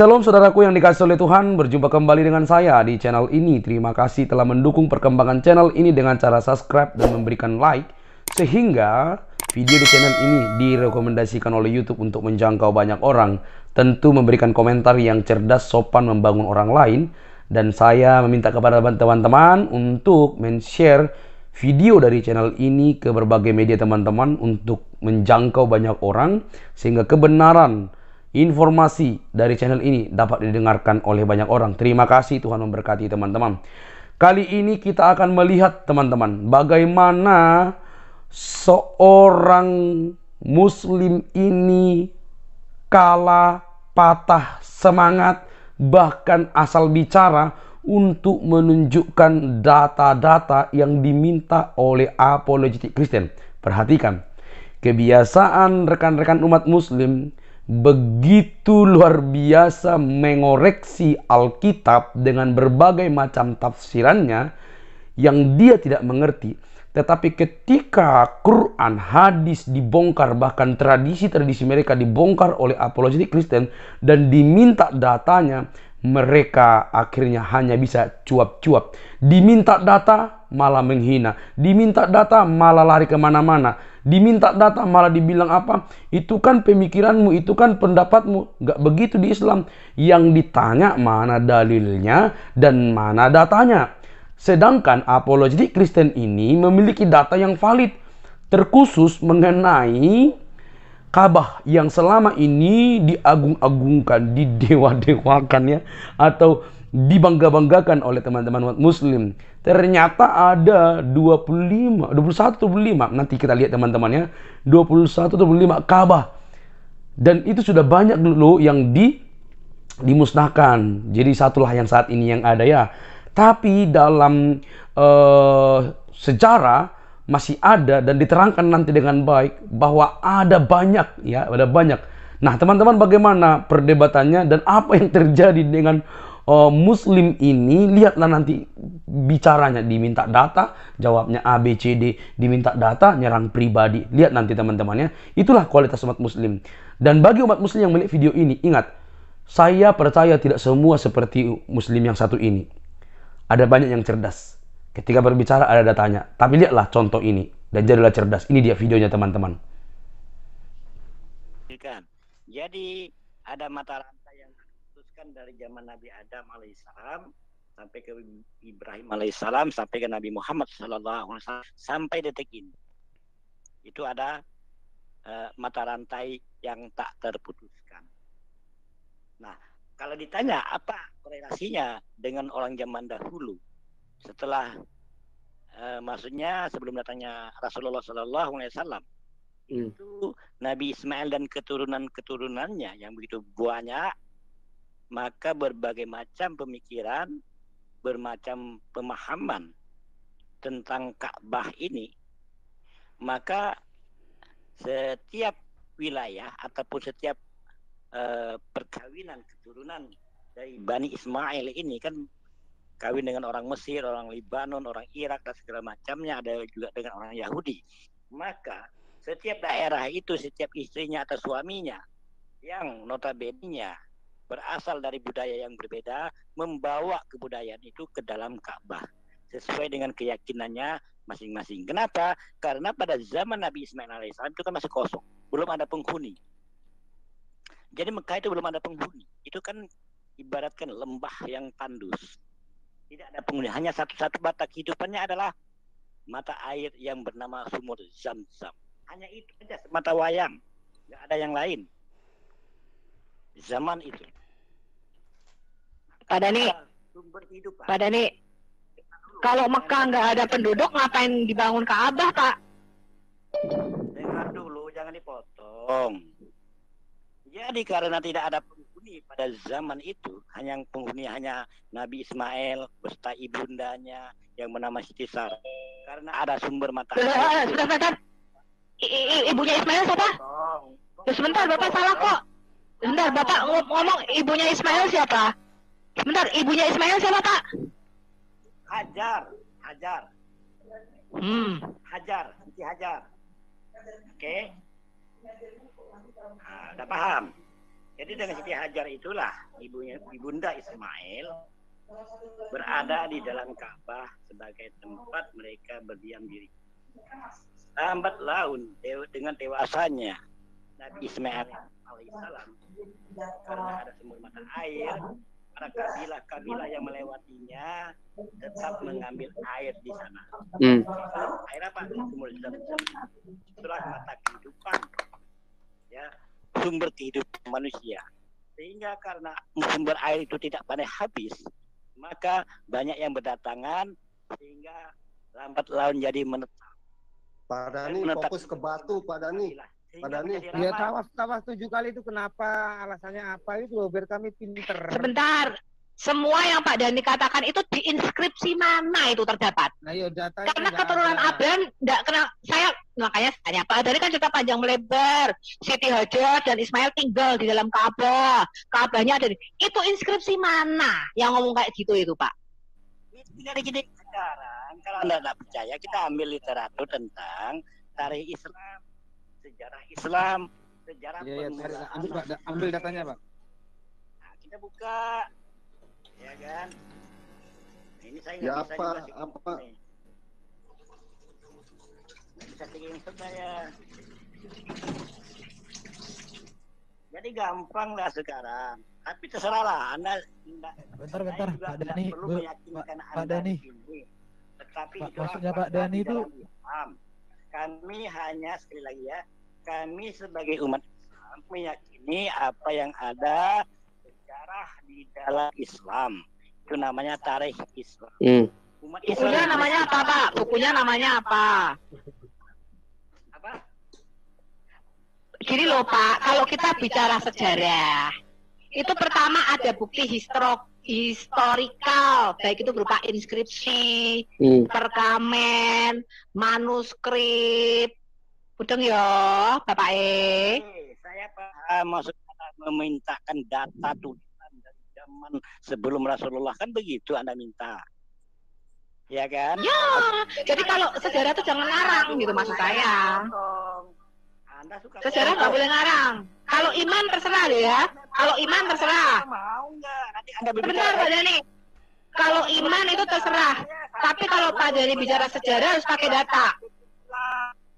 Shalom saudaraku yang dikasihi oleh Tuhan, berjumpa kembali dengan saya di channel ini. Terima kasih telah mendukung perkembangan channel ini dengan cara subscribe dan memberikan like, sehingga video di channel ini direkomendasikan oleh YouTube untuk menjangkau banyak orang. Tentu memberikan komentar yang cerdas, sopan, membangun orang lain. Dan saya meminta kepada teman-teman untuk men-share video dari channel ini ke berbagai media teman-teman untuk menjangkau banyak orang, sehingga kebenaran informasi dari channel ini dapat didengarkan oleh banyak orang. Terima kasih, Tuhan memberkati teman-teman. Kali ini kita akan melihat teman-teman bagaimana seorang muslim ini kalah, patah semangat, bahkan asal bicara untuk menunjukkan data-data yang diminta oleh apologetik Kristen. Perhatikan, kebiasaan rekan-rekan umat muslim begitu luar biasa mengoreksi Alkitab dengan berbagai macam tafsirannya yang dia tidak mengerti. Tetapi ketika Quran, hadis dibongkar, bahkan tradisi-tradisi mereka dibongkar oleh apologetik Kristen dan diminta datanya, mereka akhirnya hanya bisa cuap-cuap. Diminta data malah menghina, diminta data malah lari kemana-mana, diminta data malah dibilang apa? Itu kan pemikiranmu, itu kan pendapatmu. Gak begitu di Islam. Yang ditanya mana dalilnya dan mana datanya. Sedangkan apologetik Kristen ini memiliki data yang valid, terkhusus mengenai Ka'bah yang selama ini diagung-agungkan, didewa-dewakan ya, atau dibangga-banggakan oleh teman-teman umat muslim. Ternyata ada 21 atau 25, nanti kita lihat teman-teman ya, 21 atau 25 Ka'bah. Dan itu sudah banyak dulu yang dimusnahkan. Jadi satulah yang saat ini yang ada ya. Tapi dalam sejarah masih ada dan diterangkan nanti dengan baik bahwa ada banyak ya, ada banyak. Nah, teman-teman, bagaimana perdebatannya dan apa yang terjadi dengan muslim ini? Lihatlah nanti bicaranya, diminta data, jawabnya A, B, C, D, diminta data, nyerang pribadi. Lihat nanti teman-teman ya. Itulah kualitas umat muslim. Dan bagi umat muslim yang melihat video ini, ingat, saya percaya tidak semua seperti muslim yang satu ini. Ada banyak yang cerdas. Ketika berbicara ada datanya. Tapi lihatlah contoh ini dan jadilah cerdas. Ini dia videonya teman-teman. Jadi ada mata rantai yang diputuskan dari zaman Nabi Adam alaihissalam sampai ke Ibrahim alaihissalam sampai ke Nabi Muhammad sallallahu alaihi wasallam sampai detik ini. Itu ada mata rantai yang tak terputuskan. Nah, kalau ditanya apa korelasinya dengan orang zaman dahulu, setelah maksudnya sebelum datangnya Rasulullah Sallallahu Alaihi Wasallam, itu Nabi Ismail dan keturunan-keturunannya yang begitu banyak, maka berbagai macam pemikiran, bermacam pemahaman tentang Ka'bah ini, maka setiap wilayah ataupun setiap perkawinan keturunan dari Bani Ismail ini kan kawin dengan orang Mesir, orang Libanon, orang Irak dan segala macamnya, ada juga dengan orang Yahudi. Maka setiap daerah itu, setiap istrinya atau suaminya yang notabene-nya berasal dari budaya yang berbeda, membawa kebudayaan itu ke dalam Ka'bah sesuai dengan keyakinannya masing-masing. Kenapa? Karena pada zaman Nabi Ismail alaihissalam itu kan masih kosong, belum ada penghuni. Jadi Mekah itu belum ada penghuni. Itu kan ibaratkan lembah yang tandus. Tidak ada penghuni. Hanya satu-satu mata kehidupannya adalah mata air yang bernama sumur Zam-Zam. Hanya itu saja, mata wayang. Tidak ada yang lain. Zaman itu. Pak Dani, kalau Mekah nggak ada penduduk, ngapain dibangun Ka'bah, Pak? Dengar dulu, jangan dipotong. Jadi karena tidak ada penghuni pada zaman itu, penghuni hanya Nabi Ismail beserta ibundanya yang bernama Siti Sarah. Karena ada sumber mata air. Sebentar. Ibunya Ismail siapa? Sebentar, Bapak salah kok. Sebentar, Bapak ngomong ibunya Ismail siapa? Sebentar, ibunya Ismail siapa, Pak? Hajar. Siti Hajar. Oke. Nah, udah paham. Jadi dengan Siti Hajar itulah ibunda Ismail berada di dalam Ka'bah sebagai tempat mereka berdiam diri. Lambat laun dengan dewasanya Nabi Ismail alaihissalam, karena ada sumber mata air, para kabilah-kabilah yang melewatinya tetap mengambil air di sana. Air apa? Sumber Zam-Zam. Itulah mata kehidupan, ya, sumber kehidupan manusia. Sehingga karena sumber air itu tidak pandai habis, maka banyak yang berdatangan sehingga lambat laun jadi menetap. Pak Dhani fokus ke batu, Pak Dhani. Pak Dhani. Ya, tawaf 7 kali itu kenapa? Alasannya apa itu loh, biar kami pinter. Sebentar. Semua yang Pak Dhani katakan itu di inskripsi mana itu terdapat? Nah, yo datanya karena keturunan Abraham enggak kenal saya, makanya tanya Pak Dhani kan cerita panjang melebar. Siti Hajar dan Ismail tinggal di dalam Ka'bah. Ka'bahnya ada di. Itu inskripsi mana yang ngomong kayak gitu itu, Pak? Jadi gini, sekarang kalau Anda tidak percaya, kita ambil literatur tentang tarikh Islam, sejarah Islam, sejarah ambil datanya, Pak. Nah, kita buka, ya kan? Nah, ini saya nggak bisa apa? Nggak bisa screenshot saya. Jadi gampang lah sekarang. Tapi terserahlah Anda. Bentar, Pak Dhani. Perlu meyakinkan Pak Dhani. Ini. Tetapi maksudnya Pak Dhani itu kami hanya sekali lagi ya, kami sebagai umat Islam meyakini apa yang ada sejarah di dalam Islam. Itu namanya tarikh Islam. Umat Islam Bukunya namanya apa, Pak? Bukunya namanya apa? Apa? Gini loh, Pak, kalau kita bicara sejarah, itu pertama ada bukti historikal, baik itu berupa inskripsi, perkamen, manuskrip. Budeng ya, Bapak Saya paham maksudnya memintakan data tulisan dari zaman sebelum Rasulullah, kan begitu Anda minta. Ya kan? Ya, jadi kalau sejarah itu jangan ngarang gitu maksud saya. Anda suka sejarah nggak boleh ngarang. Kalau iman terserah deh ya. Kalau iman terserah. Mau nggak? Nanti Anda Benar Pak Dhani. Kalau iman itu terserah. Tapi kalau Pak Dhani bicara sejarah harus pakai data.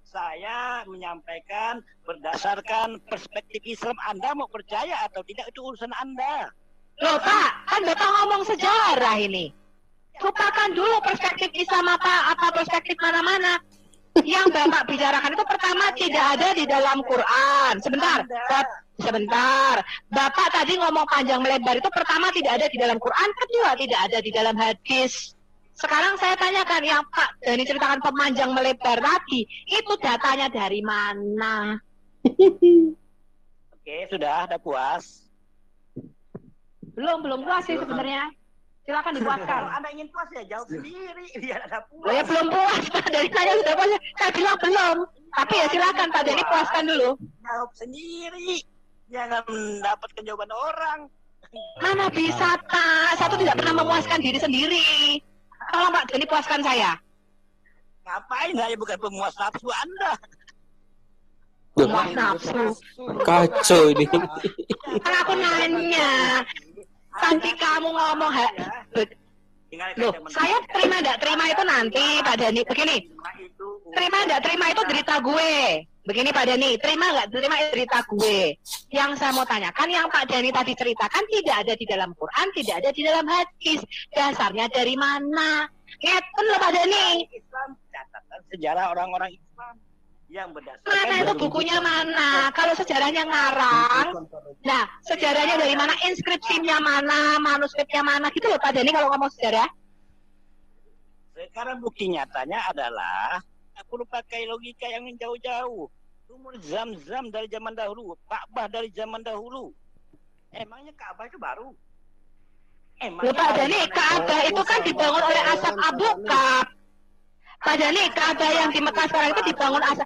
Saya menyampaikan berdasarkan perspektif Islam. Anda mau percaya atau tidak itu urusan Anda. Loh Pak, kan Bapak ngomong sejarah ini. Lupakan dulu perspektif Islam apa perspektif mana-mana. Yang Bapak bicarakan itu pertama tidak ada di dalam Quran. Sebentar. Bapak tadi ngomong panjang melebar itu pertama tidak ada di dalam Quran, kedua tidak ada di dalam hadis. Sekarang saya tanyakan yang Pak Dhani ceritakan pemanjang melebar tadi, itu datanya dari mana? Oke, sudah puas? Belum puas sih sebenarnya. Silakan dipuaskan. Kalau Anda ingin puas ya jawab sendiri, biar Anda puas. Ya belum puas, Pak Dhani tanya sudah puas. Saya bilang belum. Tapi ya silakan Pak Dhani puaskan dulu. Jawab sendiri. Jangan mendapatkan jawaban orang. Mana bisa, Pak? Satu tidak pernah memuaskan diri sendiri. Tolong Pak Dhani puaskan saya. Ngapain saya bukan pemuas nafsu Anda? Pemuas nafsu. Kacau ini. Kan aku nanya. Tadi kamu ngomong loh, saya terima enggak terima itu nanti Pak Dhani. Begini. Terima enggak terima itu derita gue. Begini Pak Dhani, terima enggak terima itu derita gue. Yang saya mau tanyakan yang Pak Dhani tadi ceritakan tidak ada di dalam Quran, tidak ada di dalam hadis. Dasarnya dari mana? Ngeten loh Pak Dhani. Islam catatan sejarah orang-orang Islam yang berdasarkan mana itu bukunya mana? Kalau sejarahnya ngarang, nah sejarahnya dari mana? Inskripsinya mana? Manuskripnya mana? Gitu loh Pak Dhani kalau ngomong sejarah. Sekarang bukti nyatanya adalah aku lupa pakai logika yang jauh-jauh. Sumur Zam-Zam dari zaman dahulu, Ka'bah dari zaman dahulu. Emangnya Ka'bah itu baru? Loh Pak Dhani, Ka'bah itu kan dibangun oleh Ashab Abu Bakar. Pak Dhani, Ka'bah yang di Mekah sekarang itu dibangun asal.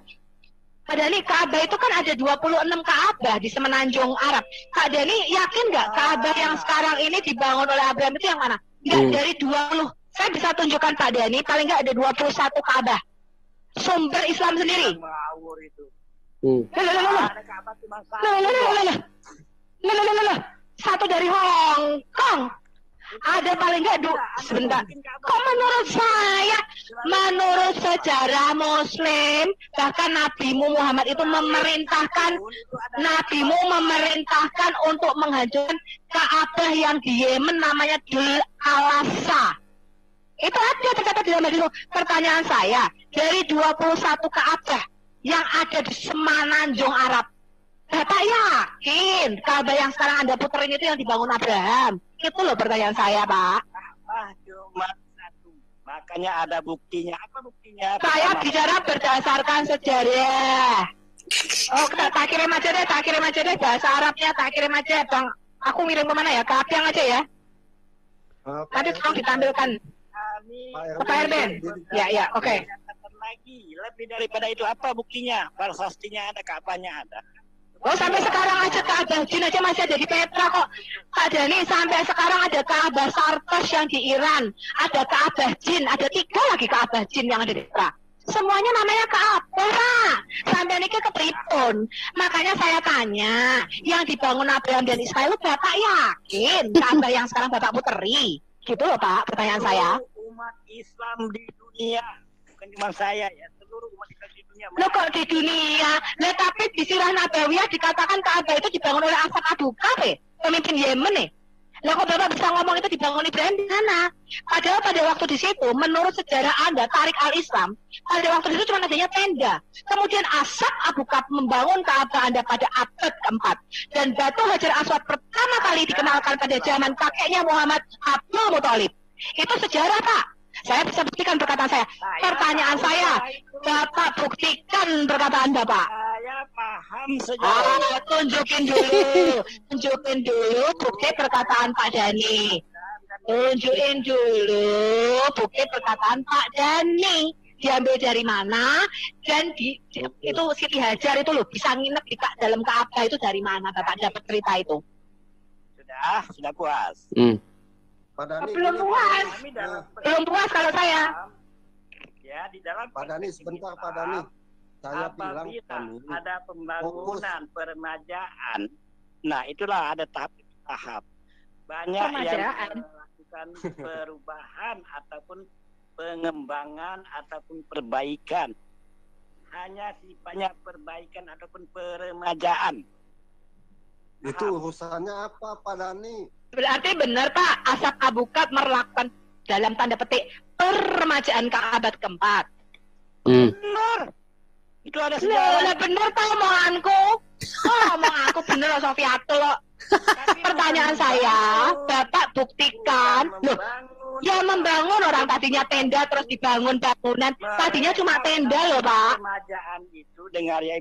Pak Dhani, Ka'bah itu kan ada 26 Ka'bah di semenanjung Arab. Pak Dhani yakin nggak Ka'bah yang sekarang ini dibangun oleh Abraham itu yang mana? Nggak dari 20. Saya bisa tunjukkan Pak Dhani, paling nggak ada 21 Ka'bah. Sumber Islam sendiri. Ngawur itu. Loh. Loh. Satu dari Hong Kong. Ada paling enggak sebentar. Kok menurut sejarah Muslim, bahkan Nabimu Muhammad itu Nabimu memerintahkan untuk menghancurkan Ka'bah yang di Yemen namanya Dul Alasa. Itu ada tercatat di dalam hadis. Pertanyaan saya, dari 21 Ka'bah yang ada di Semenanjung Arab, Bapak yakin Ka'bah yang sekarang Anda puterin itu yang dibangun Abraham? Itu loh pertanyaan saya, Pak. Cuma satu. Makanya ada buktinya. Apa buktinya? Saya bicara berdasarkan sejarah. Oh, tak kirim aja deh bahasa Arabnya, tak kirim aja, Bang. Aku ngirim kemana ya? Ke Abiang aja ya. Nanti tolong ditampilkan. Pak Erben. Ya, oke. Lagi lebih daripada itu apa buktinya? Prasasti-nya ada, Ka'bahnya ada. Oh, sampai sekarang aja Ka'bah Jin aja masih ada di Petra kok. Pak Dani, sampai sekarang ada Ka'bah Sartas yang di Iran, ada Ka'bah Jin, ada 3 lagi Ka'bah Jin yang ada di Petra. Semuanya namanya Ka'bah, Pak. Sampai ini kepripun. Makanya saya tanya, yang dibangun Abraham dan Ismail, Bapak yakin Ka'bah yang sekarang Bapak puteri? Gitu loh, Pak, pertanyaan saya. Umat Islam di dunia, bukan cuma saya ya, seluruh umat Islam di dunia. Loh kok di dunia? Nah, tapi di Sirah Nabawiyah dikatakan Ka'bah itu dibangun oleh Asad Abu Bakar, pemimpin Yemen nih. Lah kok Bapak bisa ngomong itu dibangun Ibrahim di sana? Padahal pada waktu di situ, menurut sejarah Anda, Tarik al-Islam, pada waktu itu cuma adanya tenda. Kemudian Asad Abu Bakar membangun Ka'bah Anda pada abad keempat. Dan batu Hajar Aswad pertama kali dikenalkan pada zaman kakeknya Muhammad Abdul Muthalib. Itu sejarah, Pak. Saya bisa buktikan perkataan saya. Pertanyaan saya, Bapak buktikan perkataan Bapak. Saya paham sejarah. Tunjukin dulu bukti perkataan Pak Dani. Tunjukin dulu bukti perkataan Pak Dani. Diambil dari mana? Dan itu Siti Hajar itu loh bisa nginep di dalam Ka'bah itu dari mana? Bapak dapat cerita itu? Sudah puas. Pak Dani, Belum puas kalau saya. Ya, di dalam Pak Dani sebentar Pak Dani. Saya bilang apabila ada pembangunan peremajaan, nah itulah ada tahap. Banyak yang melakukan perubahan ataupun pengembangan ataupun perbaikan. Hanya sifatnya perbaikan ataupun peremajaan. Itu urusannya apa Pak Dani? Berarti benar Pak, Asad Abu Bakar melakukan dalam tanda petik peremajaan Ka'bah keempat. Benar. Itu ada sejarah. Benar Pak omonganku. Omonganku bener loh Sofiatul loh. Pertanyaan saya, Bapak buktikan. Loh, ya membangun orang tadinya tenda terus dibangun bangunan. Tadinya cuma tenda loh Pak. Peremajaan itu dengar ya.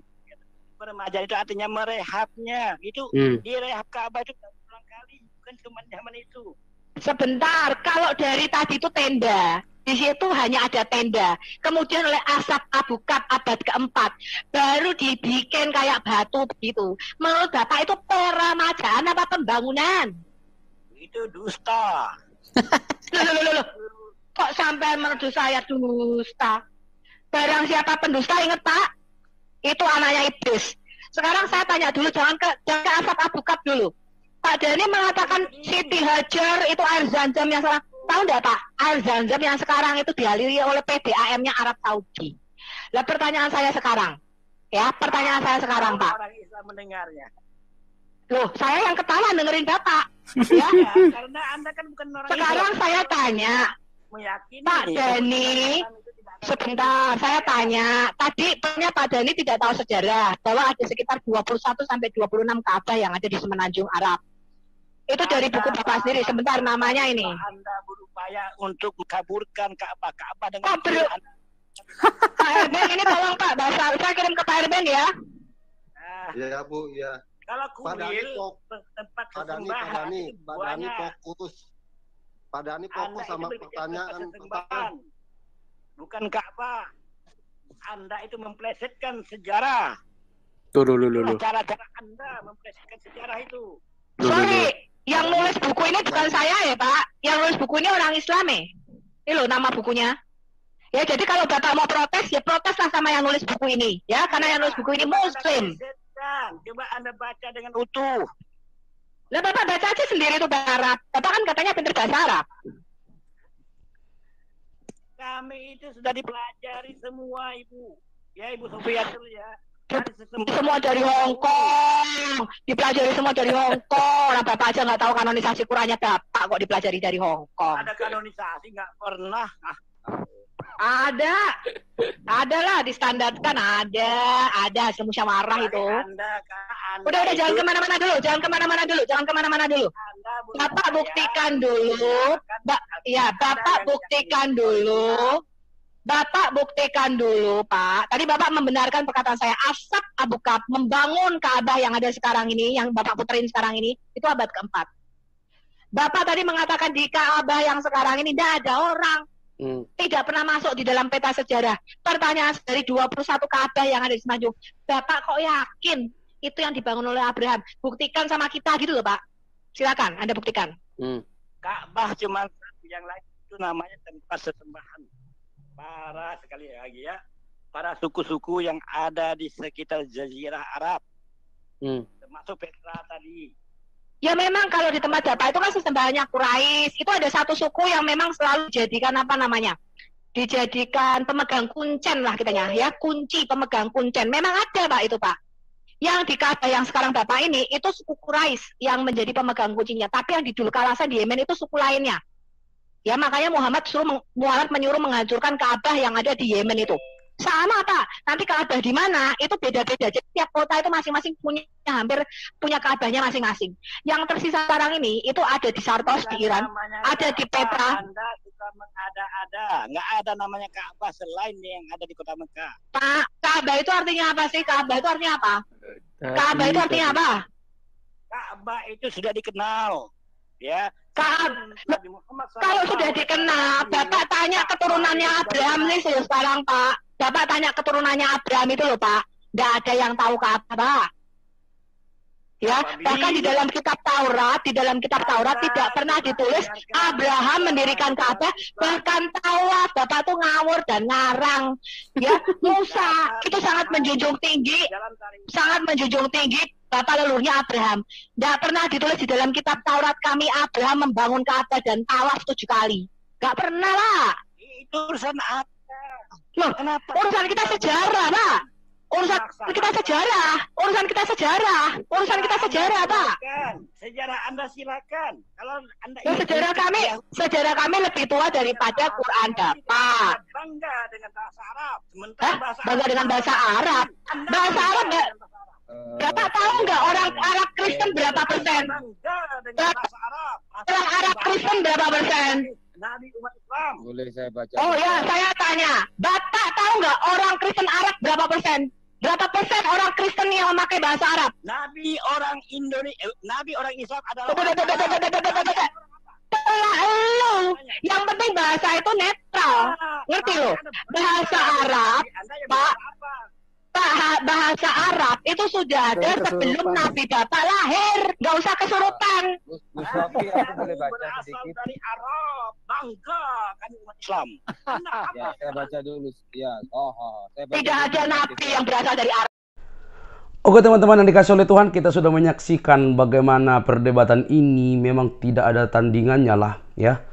Peremajaan itu artinya merehabnya. Itu direhab Ka'bah itu berulang kali, bukan cuma zaman itu. Sebentar, kalau dari tadi itu tenda, di situ hanya ada tenda. Kemudian oleh Asad Abu Bakar abad keempat, baru dibikin kayak batu begitu. Menurut Bapak itu peremajaan apa pembangunan? Itu dusta. Loh. Kok sampai menuduh saya dusta? Barang siapa pendusta ingat Pak? Itu anaknya iblis. Sekarang saya tanya dulu, jangan ke Asad Abu Bakar dulu. Pak Dani mengatakan Siti Hajar itu air Zamzam yang sekarang. Tahu enggak Pak? Air Zamzam yang sekarang itu dialiri oleh PDAM-nya Arab Saudi. Lah pertanyaan saya sekarang. Ya, pertanyaan saya sekarang Pak. Orang Islam mendengarnya. Loh, saya yang ketawa dengerin Bapak. Ya, karena Anda kan bukan orang sekarang Islam. saya tanya. Meyakini Pak Dani, sebentar, saya tanya. Tadi Pak Dani tidak tahu sejarah bahwa ada sekitar 21 sampai 26 Ka'bah yang ada di Semenanjung Arab. Itu dari buku Bapak sendiri. Sebentar, namanya ini. Anda berupaya untuk mengkaburkan Ka'bah dengan Pak Erben, ini tolong Pak, bahasa saya kirim ke Pak Erben ya. Iya Bu, ya. Kalau kuil tempat Pak sesembahan Dani fokus. Pak Dani fokus sama pertanyaan pertanyaan. Bukan Ka'bah. Anda itu memplesetkan sejarah. Tuh. Cara-cara Anda memplesetkan sejarah itu. Sorry, yang nulis buku ini bukan saya ya Pak. Yang nulis buku ini orang Islam ya. Ini loh nama bukunya. Ya jadi kalau Bapak mau protes, ya proteslah sama yang nulis buku ini. Ya, karena yang nulis buku ini Muslim. Coba Anda baca dengan utuh. Lah Bapak baca aja sendiri tuh bahasa Arab. Bapak kan katanya pintar bahasa Arab. Kami itu sudah dipelajari semua, Ibu. Ya, Ibu Sofia dulu ya. Semua dari Hong Kong, dipelajari semua dari Hong Kong. Nah, Bapak aja nggak tahu kanonisasi Qurannya Bapak kok dipelajari dari Hong Kong. Ada kanonisasi nggak pernah. Ada lah distandarkan, ada hasil musyawarah itu. Udah jangan kemana-mana dulu, Bapak buktikan dulu, Bapak buktikan dulu, Pak. Tadi Bapak membenarkan perkataan saya. Ashab Abu Kab membangun Ka'bah yang ada sekarang ini, yang Bapak puterin sekarang ini, itu abad keempat. Bapak tadi mengatakan di Ka'bah yang sekarang ini tidak ada orang. Tidak pernah masuk di dalam peta sejarah. Pertanyaan dari 21 Ka'bah yang ada di Semenanjung. Bapak kok yakin itu yang dibangun oleh Abraham? Buktikan sama kita gitu loh, Pak. Silakan, Anda buktikan. Ka'bah cuma yang lain itu namanya tempat sesembahan. Sekali lagi ya, para suku-suku yang ada di sekitar Jazirah Arab, termasuk Petra tadi. Ya memang kalau di tempat Bapak itu kan sesembahannya Quraisy, itu ada satu suku yang memang selalu dijadikan dijadikan pemegang kuncen lah kitanya, ya kunci pemegang kuncen. Memang ada Pak itu Pak. Yang di Ka'bah yang sekarang Bapak ini itu suku Quraisy yang menjadi pemegang kuncinya, tapi yang di Dul Kalasan di Yemen itu suku lainnya. Ya makanya Muhammad menyuruh menghancurkan Ka'bah yang ada di Yemen itu. Sama Pak, nanti Ka'bah di mana itu beda-beda. Jadi tiap kota itu masing-masing hampir punya Ka'bahnya masing-masing. Yang tersisa sekarang ini itu ada di Sartos di Iran, ada di Petra. Anda suka mengada-ada, nggak ada namanya Ka'bah selain yang ada di kota Mekah. Pak, Ka'bah itu artinya apa sih? Ka'bah itu artinya apa? Ka'bah itu artinya apa? Ka'bah itu sudah dikenal, ya. Kalau sudah dikenal, Bapak tanya keturunannya Abraham nih sekarang Pak. Bapak tanya keturunannya Abraham itu loh Pak. Nggak ada yang tahu Ka'bah Pak. Ya, bahkan di dalam kitab Taurat tidak pernah ditulis Abraham mendirikan Ka'bah, bahkan Tawaf Bapak tuh ngawur dan ngarang. Ya, Musa itu sangat menjunjung tinggi Bapak leluhurnya Abraham. Tidak pernah ditulis di dalam kitab Taurat kami Abraham membangun Ka'bah dan tawaf 7 kali. Gak pernah lah. Itu urusan apa? Loh, urusan kita sejarah, Pak. Urusan kita sejarah, Pak. Sejarah Anda silakan. Kalau Anda sejarah kami lebih tua daripada Quran Bapak. Bangga dengan bahasa Arab. Bangga dengan bahasa Arab. Bahasa Arab enggak? Bapak tahu nggak orang Arab Kristen berapa persen? Orang Arab Kristen berapa persen? Nabi umat Islam. Boleh saya baca? Oh ya, saya tanya. Bapak tahu nggak orang Kristen Arab berapa persen? Berapa persen orang Kristen yang memakai bahasa Arab? Nabi orang Islam adalah lu. Yang penting bahasa itu netral. Ngerti lo? Bahasa Arab, Pak. Bahasa Arab itu sudah ada sebelum Nabi Bapak lahir. Nggak usah kesurupan. Sofi, aku boleh baca berasal sedikit? dari Arab. Bangga kan umat Islam. Ya, saya baca dulu. Ya, saya baca Tidak ada dulu. Nabi yang berasal dari Arab. Oke teman-teman yang dikasih oleh Tuhan, kita sudah menyaksikan bagaimana perdebatan ini memang tidak ada tandingannya lah ya.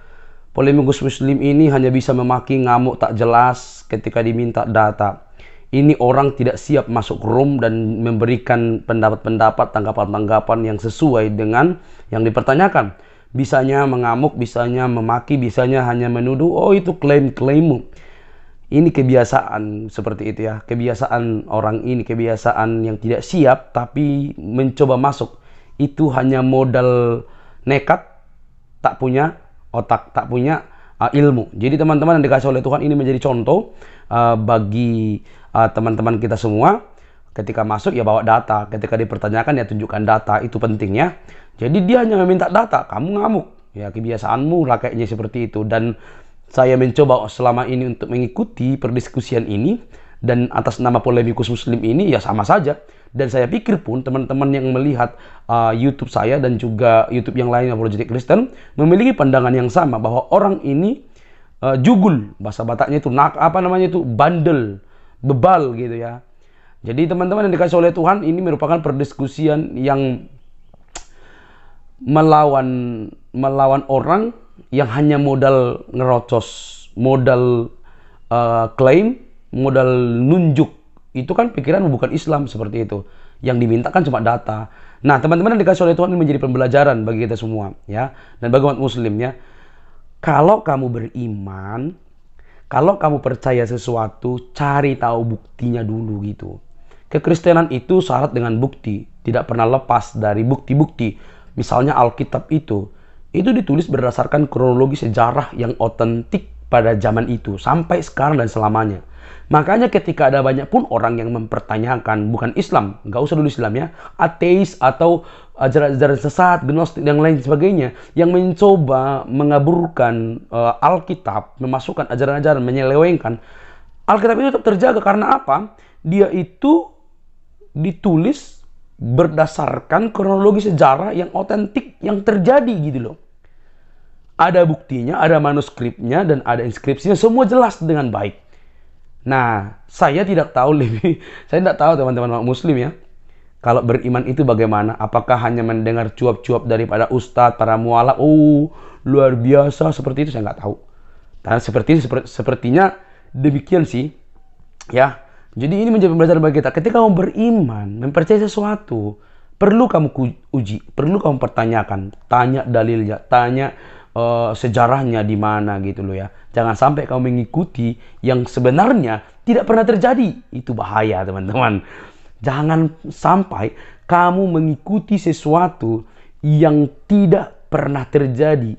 Polemikus Muslim ini hanya bisa memaki ngamuk tak jelas ketika diminta data. Ini orang tidak siap masuk room dan memberikan pendapat-pendapat, tanggapan-tanggapan yang sesuai dengan yang dipertanyakan. Bisanya mengamuk, bisanya memaki, bisanya hanya menuduh, oh itu klaim-klaimmu. Ini kebiasaan seperti itu ya. Kebiasaan orang ini, kebiasaan yang tidak siap tapi mencoba masuk. Itu hanya modal nekat, tak punya otak, tak punya ilmu. Jadi teman-teman yang dikasih oleh Tuhan, ini menjadi contoh bagi teman-teman kita semua. Ketika masuk ya bawa data, ketika dipertanyakan ya tunjukkan data, itu pentingnya. Jadi dia hanya meminta data, kamu ngamuk. Ya kebiasaanmu lah kayaknya seperti itu. Dan saya mencoba selama ini untuk mengikuti perdiskusian ini, dan atas nama polemikus Muslim ini ya sama saja. Dan saya pikir pun teman-teman yang melihat YouTube saya dan juga YouTube yang lain Apologetik Kristen memiliki pandangan yang sama, bahwa orang ini jugul, bahasa Bataknya itu bandel, bebal gitu ya. Jadi teman-teman yang dikasih oleh Tuhan, ini merupakan perdiskusian yang melawan orang yang hanya modal ngerocos, modal klaim, modal nunjuk. Itu kan pikiran bukan Islam seperti itu. Yang dimintakan cuma data. Nah, teman-teman yang dikasih oleh Tuhan ini menjadi pembelajaran bagi kita semua, ya, dan bagi umat Muslim, ya. Kalau kamu beriman, kalau kamu percaya sesuatu, cari tahu buktinya dulu gitu. Kekristenan itu syarat dengan bukti, tidak pernah lepas dari bukti-bukti. Misalnya Alkitab itu ditulis berdasarkan kronologi sejarah yang otentik pada zaman itu sampai sekarang dan selamanya. Makanya ketika ada banyak pun orang yang mempertanyakan, bukan Islam, nggak usah dulu Islam ya, ateis atau ajaran-ajaran sesat, gnostik dan lain sebagainya, yang mencoba mengaburkan Alkitab, memasukkan ajaran-ajaran, menyelewengkan, Alkitab itu tetap terjaga karena apa? Dia itu ditulis berdasarkan kronologi sejarah yang otentik yang terjadi gitu loh. Ada buktinya, ada manuskripnya, dan ada inskripsinya, semua jelas dengan baik. Nah, saya tidak tahu saya tidak tahu teman-teman Muslim ya, kalau beriman itu bagaimana? Apakah hanya mendengar cuap-cuap daripada ustadz, para mualaf, luar biasa seperti itu, saya nggak tahu. Dan sepertinya demikian sih, ya. Jadi ini menjadi pembelajaran bagi kita. Ketika kamu beriman, mempercayai sesuatu, perlu kamu uji, perlu kamu pertanyakan, tanya dalilnya, tanya sejarahnya di mana gitu loh ya. Jangan sampai kamu mengikuti yang sebenarnya tidak pernah terjadi. Itu bahaya teman-teman. Jangan sampai kamu mengikuti sesuatu yang tidak pernah terjadi,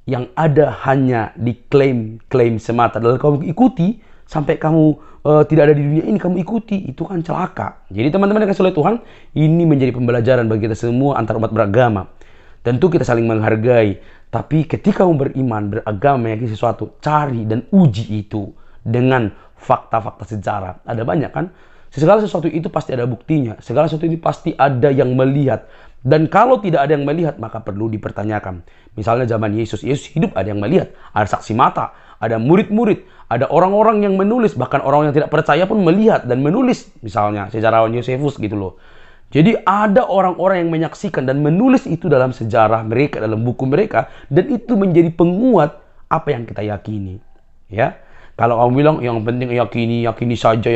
yang ada hanya diklaim semata. Lalu kamu ikuti sampai kamu tidak ada di dunia ini, kamu ikuti, itu kan celaka. Jadi teman-teman yang kasih oleh Tuhan, ini menjadi pembelajaran bagi kita semua antar umat beragama. Tentu kita saling menghargai, tapi ketika kamu beriman, beragama, meyakini sesuatu, cari dan uji itu dengan fakta-fakta sejarah. Ada banyak kan? Segala sesuatu itu pasti ada buktinya. Segala sesuatu itu pasti ada yang melihat. Dan kalau tidak ada yang melihat, maka perlu dipertanyakan. Misalnya zaman Yesus hidup, ada yang melihat. Ada saksi mata, ada murid-murid, ada orang-orang yang menulis. Bahkan orang yang tidak percaya pun melihat dan menulis. Misalnya sejarawan Yosefus gitu loh. Jadi ada orang-orang yang menyaksikan dan menulis itu dalam sejarah mereka, dalam buku mereka, dan itu menjadi penguat apa yang kita yakini. Ya, kalau kamu bilang yang penting yakini saja,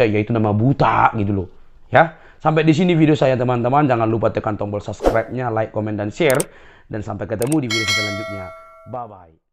ya itu nama buta gitu loh. Ya, sampai di sini video saya teman-teman. Jangan lupa tekan tombol subscribe-nya, like, komen, dan share. Dan sampai ketemu di video selanjutnya. Bye bye.